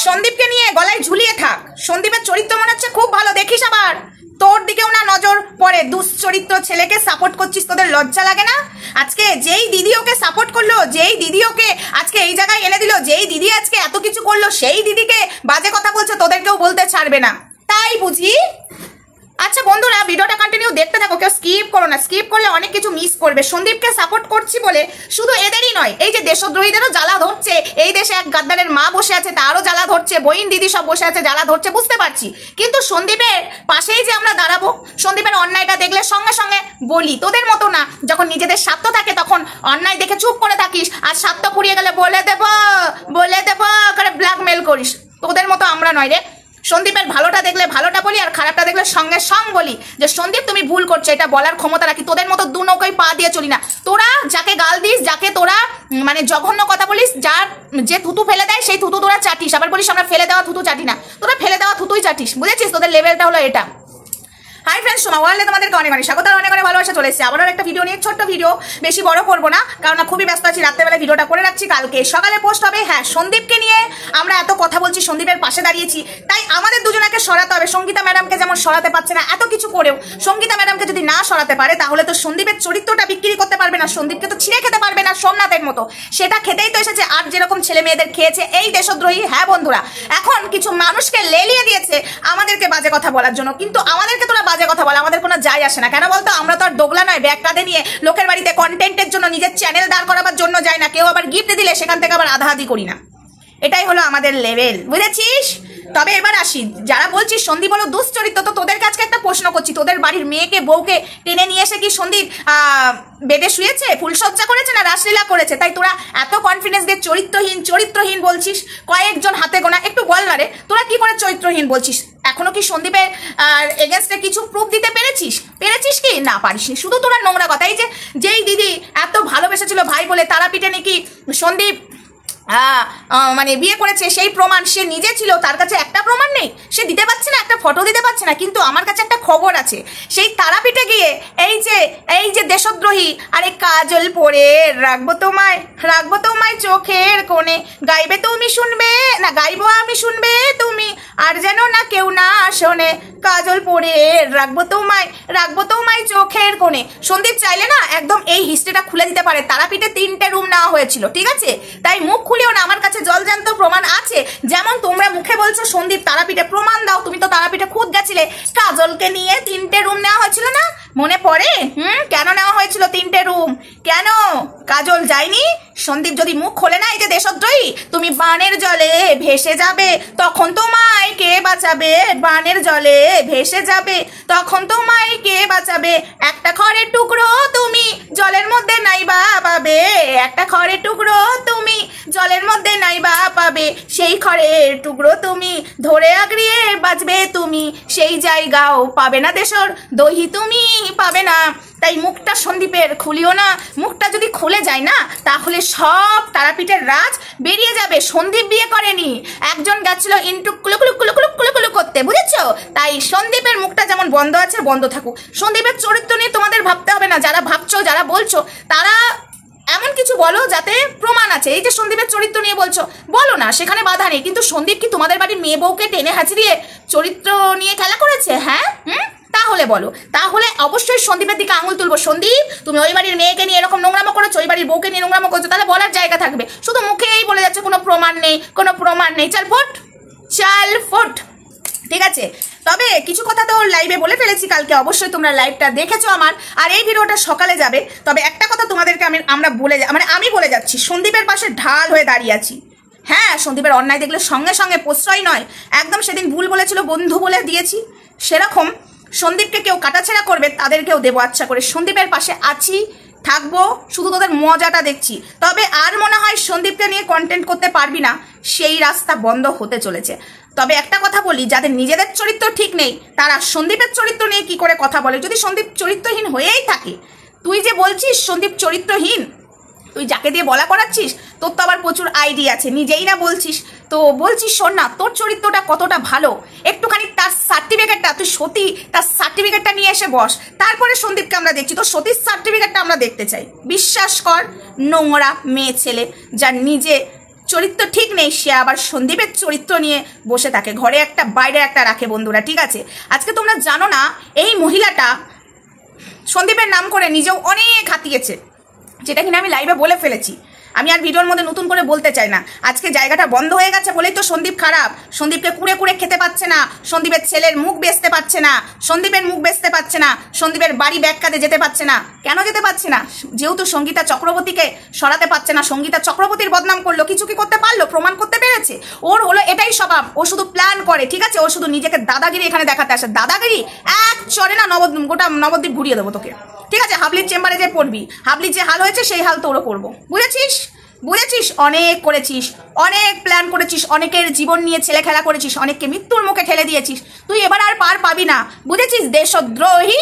সন্দীপকে নিয়ে গলায় ঝুলিয়ে থাক। সন্দীপের চরিত্র মনে হচ্ছে খুব ভালো, দেখিস আবার তোর দিকেও না নজর পড়ে। দুশ্চরিত্র ছেলেকে সাপোর্ট করছিস, তোদের লজ্জা লাগে না? আজকে যেই দিদি ওকে সাপোর্ট করলো, যেই দিদি ওকে আজকে এই জায়গায় এনে দিল, যেই দিদি আজকে এত কিছু করলো, সেই দিদিকে বাজে কথা বলছে, তোদেরকেও বলতে ছাড়বে না, তাই বুঝি? আচ্ছা বন্ধুরা, ভিডিওটা কন্টিনিউ দেখতে থাকো, কেউ স্কিপ করো না, স্কিপ করলে অনেক কিছু মিস করবে। সন্দীপকে সাপোর্ট করছি বলে শুধু এদেরই নয়, এই যে দেশদ্রোহীদেরও জ্বালা ধরছে, এই দেশে এক গাদ্দারের মা বসে আছে তারও জ্বালা ধরছে, বইন দিদি সব বসে আছে জ্বালা ধরছে, বুঝতে পারছি। কিন্তু সন্দীপের পাশেই যে আমরা দাঁড়াবো, সন্দীপের অন্যায়টা দেখলে সঙ্গে সঙ্গে বলি, তোদের মতো না যখন নিজেদের স্বার্থ থাকে তখন অন্যায় দেখে চুপ করে থাকিস, আর স্বার্থ পুড়িয়ে গেলে বলে দেব করে ব্ল্যাকমেল করিস। তোদের মতো আমরা নয় রে। সন্দীপের ভালোটা দেখলে ভালোটা বলি, আর খারাপটা দেখলে সঙ্গে সঙ্গ বলি যে সন্দীপ তুমি ভুল করছো, এটা বলার ক্ষমতা রাখি। তোদের মতো দু নৌকায় পা দিয়ে চলি না। তোরা যাকে গাল দিস, যাকে তোরা মানে জঘন্য কথা বলিস, যার যে থুতু ফেলে দেয় সেই থুতু তোরা চাটিস, আবার বলিস আমরা ফেলে দেওয়া থুতু চাটি না। তোরা ফেলে দেওয়া থুতুই চাটিস, বুঝেছিস? তোদের লেভেলটা হলো এটা। হাই ফ্রেন্ডস, সোমা ওয়ার্ল্ডে তোমাদেরকে অনেক অনেক স্বাগত, অনেক অনেক ভালোবাসা। চলে এসেছি আবারও একটা ভিডিও নিয়ে, ছোট্ট ভিডিও, বেশি বড় করবো না কারণ খুবই ব্যস্ত আছি। রাত্রেবেলা ভিডিওটা করে রাখছি, কালকে সকালে পোস্ট হবে। হ্যাঁ, সন্দীপকে নিয়ে আমরা এত কথা বলছি, সন্দীপের পাশে দাঁড়িয়েছি, তাই আমাদের দুজনকে সরাতে হবে। সঙ্গীতা ম্যাডামকে যেমন সরাতে পারছে না, এত কিছু করেও সঙ্গীতা ম্যাডামকে যদি না সরাতে পারে তাহলে তো সন্দীপের চরিত্রটা বিক্রি করতে পারবে না, সন্দীপকে তো ছিঁড়ে খেতে পারবে না সোমনাথের মতো। সেটা খেতেই তো এসেছে, আর যেরকম ছেলে মেয়েদের খেয়েছে এই দেশদ্রোহী। হ্যাঁ বন্ধুরা, এখন কিছু মানুষকে লেলিয়ে দিয়েছে আমাদেরকে বাজে কথা বলার জন্য, কিন্তু আমাদেরকে তোরা বাজে কথা বলা আমাদের কোনো যাই আসে না। কেন বলতো? আমরা তো আর দোগলা নয়, ব্যাগ কাঁধে নিয়ে লোকের বাড়িতে কন্টেন্টের জন্য, নিজের চ্যানেল দাঁড় করাবার জন্য যাই না। কেউ আবার গিফট দিলে সেখান থেকে আবার আধাআধি করি না। এটাই হলো আমাদের লেভেল, বুঝেছিস? তবে এবার আসি, যারা বলছিস সন্দীপ হলো দুশ্চরিত্র, তো তোদের কাছে একটা প্রশ্ন করছি, তোদের বাড়ির মেয়েকে বউকে টেনে নিয়ে এসে কি সন্দীপ বেডে শুয়েছে, ফুলসজ্জা করেছে, না রাসলীলা করেছে? তাই তোরা এত কনফিডেন্স দিয়ে চরিত্রহীন বলছিস। কয়েকজন হাতে গোনা, একটু বল না রে, তোরা কি করে চরিত্রহীন বলছিস? এখনো কি সন্দীপের এগেনস্টে কিছু প্রুফ দিতে পেরেছিস কি? না, পারিসনি। শুধু তোরা নোংরা কথা। এই যে যেই দিদি এত ভালোবেসেছিল ভাই বলে, তারাপীঠে নাকি সন্দীপ মানে বিয়ে করেছে, সেই প্রমাণ সে নিজে ছিল, তার কাছে একটা প্রমাণ নেই, সে দিতে পারছে না, একটা ফটো দিতে পারছে না। কিন্তু আমার কাছে একটা খবর আছে, সেই তারাপীঠে গিয়ে এই যে দেশদ্রোহী, আরে কাজল পরে রাখবো তোমায় চোখের কোণে, গাইবে তুমি শুনবে না, গাইবো আমি শুনবে তুমি, আর যেন না কেউ না শোনে, কাজল পরে রাখবো তোমায় চোখের কোণে। সন্দীপ চাইলে না একদম এই হিস্ট্রিটা খুলে দিতে পারে। তারাপীঠে 3টে রুম নেওয়া হয়েছিল, ঠিক আছে? তাই মুখ খুলিও না, আমার কাছে জলজান্ত প্রমাণ আছে। যেমন তোমরা মুখে বলছো সন্দীপ তারাপীঠে, প্রমাণ দাও। তুমি তো তারাপীঠে খুদ গেছিলে, কাজলকে নিয়ে 3টে রুম নেওয়া হয়েছিল না, মনে পড়ে? কেন নেওয়া হয়েছিল 3টে রুম? কেন কাজল যায়নি? সন্দীপ যদি মুখ খোলে না, এই যে দেশদ্রোহী, তুমি বানের জলে ভেসে যাবে, তখন তোমায় কে বাঁচাবে? বানের জলে ভেসে যাবে, তখন তোমায় কে বাঁচাবে? একটা খড়ের টুকরো তুমি জলের মধ্যে নাইবা পাবে, একটা খড়ের টুকরো তুমি জলের মধ্যে নাইবা পাবে, সেই খড়ের টুকরো তুমি ধরে আগড়িয়ে বাঁচবে তুমি, সেই জায়গাও পাবে না দেশদ্রোহী তুমি, পাবে না। তাই মুখটা সন্দীপের খুলিও না। মুখটা যদি খুলে যায় না, তাহলে সব তারাপীঠের রাজ বেরিয়ে যাবে। সন্দীপ বিয়ে করেনি, একজন গেছিল ইন্টু কুলুকুলু করতে, বুঝেছো? তাই সন্দীপের মুখটা যেমন বন্ধ আছে, বন্ধ থাকুক। সন্দীপের চরিত্র নিয়ে তোমাদের ভাবতে হবে না। যারা ভাবছো, যারা বলছো, তারা এমন কিছু বলো যাতে প্রমাণ আছে। এই যে সন্দীপের চরিত্র নিয়ে বলছো, বলো না, সেখানে বাধা নেই। কিন্তু সন্দীপ কি তোমাদের বাড়ির মেয়ে বউকে টেনে হাঁচড়িয়ে চরিত্র নিয়ে খেলা করেছে? হ্যাঁ, তাহলে বলো, তাহলে অবশ্যই সন্দীপের দিকে আঙুল তুলবো। সন্দীপ, তুমি ওই বাড়ির মেয়েকে নিয়ে এরকম নোংরামো করেছো, ওই বাড়ির বউকে নিয়ে নোংরামো করছো, তাহলে বলার জায়গা থাকবে। শুধু মুখেই বলে যাচ্ছে কোনো প্রমাণ নেই, চাল ফোট, ঠিক আছে? তবে কিছু কথা তো লাইভে বলে ফেলেছি কালকে, অবশ্যই তোমরা লাইভটা দেখেছো আমার, আর এই ভিডিওটা সকালে যাবে। তবে একটা কথা তোমাদেরকে আমি বলে যাচ্ছি, সন্দীপের পাশে ঢাল হয়ে দাঁড়িয়ে আছি। হ্যাঁ, সন্দীপের অন্যায় দেখলে সঙ্গে সঙ্গে প্রশ্রয় নয়, একদম সেদিন ভুল বলেছিল বন্ধু বলে দিয়েছি, সেরকম সন্দীপকে কেউ কাটাছেড়া করবে তাদেরকেও দেবো আচ্ছা করে। সন্দীপের পাশে আছি, থাকবো, শুধু তোদের মজাটা দেখছি। তবে আর মনে হয় সন্দীপকে নিয়ে কন্টেন্ট করতে পারবি না, সেই রাস্তা বন্ধ হতে চলেছে। তবে একটা কথা বলি, যাদের নিজেদের চরিত্র ঠিক নেই তারা সন্দীপের চরিত্র নিয়ে কি করে কথা বলে? যদি সন্দীপ চরিত্রহীন হয়েই থাকে, তুই যে বলছিস সন্দীপ চরিত্রহীন, তুই যাকে দিয়ে বলা করাচ্ছিস, তোর তো আবার প্রচুর আইডিয়া আছে, নিজেই না বলছিস। তো বলছিস শোন না, তোর চরিত্রটা কতটা ভালো, একটুখানি তার সার্টিফিকেটটা, তুই সতী তার সার্টিফিকেটটা নিয়ে এসে বস, তারপরে সন্দীপকে আমরা দেখছি। তো সতীর সার্টিফিকেটটা আমরা দেখতে চাই। বিশ্বাস কর, নোংরা মেয়ে ছেলে, যার নিজে চরিত্র ঠিক নেই, সে আবার সন্দীপের চরিত্র নিয়ে বসে থাকে, ঘরে একটা বাইরে একটা রাখে বন্ধুরা, ঠিক আছে। আজকে তোমরা জানো না এই মহিলাটা সন্দীপের নাম করে নিজেও অনেক হাতিয়েছে, যেটা কিনা আমি লাইভে বলে ফেলেছি, আমি আর ভিডিওর মধ্যে নতুন করে বলতে চাই না। আজকে জায়গাটা বন্ধ হয়ে গেছে বলেই তো সন্দীপ খারাপ, সন্দীপকে কুড়ে কুড়ে খেতে পাচ্ছে না, সন্দীপের ছেলের মুখ বেচতে পারছে না, সন্দীপের মুখ বেচতে পারছে না, সন্দীপের বাড়ি ব্যাগ কাঁধে যেতে পারছে না। কেন যেতে পারছে না? যেহেতু সঙ্গীতা চক্রবর্তীকে সরাতে পারছে না, সঙ্গীতা চক্রবর্তীর বদনাম করলো, কিছু কি করতে পারলো? প্রমাণ করতে পেরেছে। ওর হলো এটাই স্বভাব, ও শুধু প্ল্যান করে, ঠিক আছে, ও শুধু নিজেকে দাদাগিরি এখানে দেখাতে আসে। দাদাগিরি এক চরে না গোটা নবদ্বীপ ঘুরিয়ে দেবো তোকে, ঠিক আছে। হাবলির চেম্বারে যে পড়বি, হাবলির যে হাল হয়েছে সেই হাল তোরও করবো, বুঝেছিস? অনেক করেছিস, অনেক প্ল্যান করেছিস, অনেকের জীবন নিয়ে ছেলে খেলা করেছিস, অনেককে মৃত্যুর মুখে ঠেলে দিয়েছিস, তুই এবার আর পার পাবি না, বুঝেছিস? দেশদ্রোহী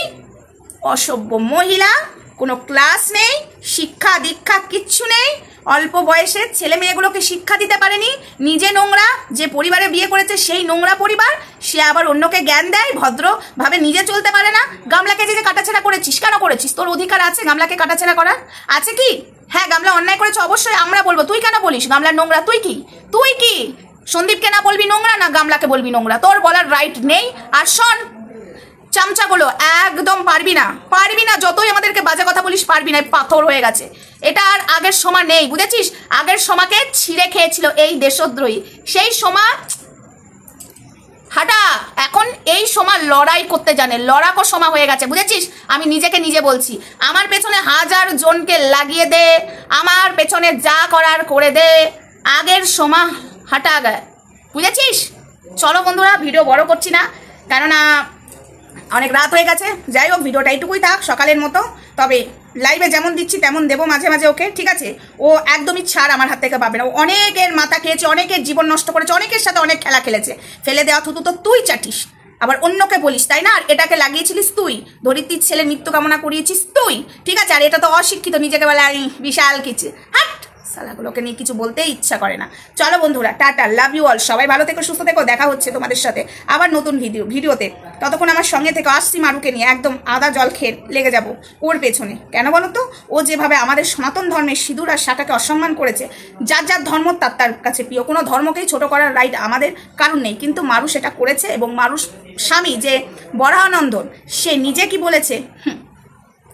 অসভ্য মহিলা, কোনো ক্লাস নেই, শিক্ষা দীক্ষা কিচ্ছু নেই, অল্প বয়সে ছেলে মেয়েগুলোকে শিক্ষা দিতে পারেনি, নিজে নোংরা, যে পরিবারে বিয়ে করেছে সেই নোংরা পরিবার, সে আবার অন্যকে জ্ঞান দেয়, ভদ্রভাবে নিজে চলতে পারে না। গামলাকে যে কাটাছেড়া করেছিস, কেন করেছিস? তোর অধিকার আছে গামলাকে কাটাছেড়া করার, আছে কি? হ্যাঁ, গামলা অন্যায় করেছে, অবশ্যই আমরা বলবো, তুই কেন বলিস গামলা নোংরা? তুই কি সন্দীপকে না বলবি নোংরা, না গামলাকে বলবি নোংরা? তোর বলার রাইট নেই। আর শোন, চামচাগুলো একদম পারবি না, যতই আমাদেরকে বাজে কথা বলিস পারবি না, পাথর হয়ে গেছে। এটা আর আগের সময় নেই, বুঝেছিস? আগের সময়কে ছিঁড়ে খেয়েছিল এই দেশদ্রোহী, সেই সময় হাঁটা, এখন এই সময় লড়াই করতে জানে, লড়াকো সময় হয়ে গেছে, বুঝেছিস? আমি নিজেকে নিজে বলছি, আমার পেছনে 1000 জনকে লাগিয়ে দে, আমার পেছনে যা করার করে দে, আগের সময় হাঁটা গায়, বুঝেছিস? চলো বন্ধুরা, ভিডিও বড় করছি না, কেননা অনেক রাত হয়ে গেছে। যাই হোক, ভিডিওটা এইটুকুই থাক সকালের মতো, তবে লাইভে যেমন দিচ্ছি তেমন দেবো মাঝে মাঝে ওকে, ঠিক আছে? ও একদমই ছাড় আমার হাত থেকে পাবে না। ও অনেকের মাথা খেয়েছে, অনেকের জীবন নষ্ট করেছে, অনেকের সাথে অনেক খেলা খেলেছে। ফেলে দেওয়া থুতু তো তুই চাটিস, আবার অন্যকে বলিস, তাই না? আর এটাকে লাগিয়েছিলিস তুই, ধরিত্রীর ছেলের মৃত্যু কামনা করিয়েছিস তুই, ঠিক আছে? আর এটা তো অশিক্ষিত, নিজেকে বলে বিশাল কিছু, হাট সালাগুলোকে নিয়ে কিছু বলতেই ইচ্ছা করে না। চলো বন্ধুরা, টাটা, লাভ ইউ অল, সবাই ভালো থেকো, সুস্থ থেকো, দেখা হচ্ছে তোমাদের সাথে আবার নতুন ভিডিওতে। ততক্ষণ আমার সঙ্গে থেকে আসছি মারুকে নিয়ে, একদম আদা জল খেয়ে লেগে যাব ওর পেছনে। কেন বলো তো? ও যেভাবে আমাদের সনাতন ধর্মের সিঁদুর আর শাটাকে অসম্মান করেছে, যার যার ধর্ম তার কাছে প্রিয়, কোনো ধর্মকেই ছোট করার রাইট আমাদের কারণ নেই, কিন্তু মারু সেটা করেছে। এবং মারুর স্বামী যে বরাহানন্দন, সে নিজে কি বলেছে,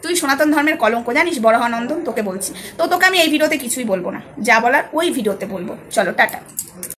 তুই সনাতন ধর্মের কলঙ্ক, জানিস বরাহানন্দন? তোকে বলছি তো, তোকে আমি এই ভিডিওতে কিছুই বলবো না, যা বলার ওই ভিডিওতে বলবো। চলো টাটা।